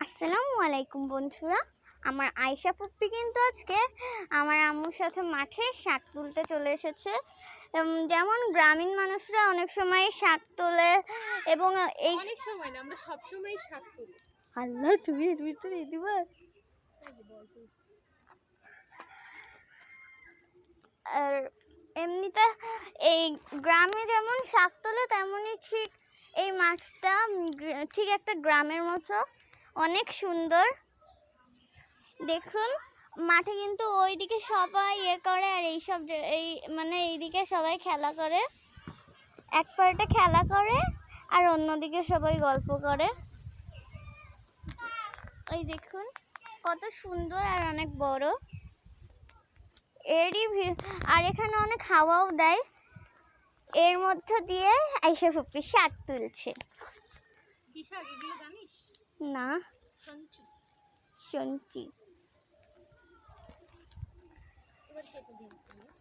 আসসালামু আলাইকুম বন্ধুরা। আমার আয়েশা ফুপ্পি কিন্তু আজকে আমার আম্মুর সাথে মাঠে শাক তুলতে চলে এসেছে। যেমন গ্রামীণ মানুষরা অনেক সময় শাক তোলে এবং এই অনেক সময় না, আমরা সব সময় শাক তুলি। আল্লাহ তুমি এর ভিতরে দিবা। আর এমনিতে এই গ্রামে যেমন শাক তোলে তেমনই ঠিক এই মাছটা ঠিক একটা গ্রামের মতো অনেক সুন্দর। দেখুন মাঠে কিন্তু ওইদিকে সবাই করে আর এইসব এই মানে এইদিকে সবাই খেলা করে, এক পার্টে খেলা করে আর অন্যদিকে সবাই গল্প করে। ওই দেখুন কত সুন্দর আর অনেক বড় আর এখানে অনেক হাওয়াও দেয়। এর মধ্যে দিয়ে আয়েশা ফুপ্পি শাক তুলছে। কি শাক এগুলো জানিস? না, শুনছি। শুনছি। এবার কেটে দিন প্লিজ।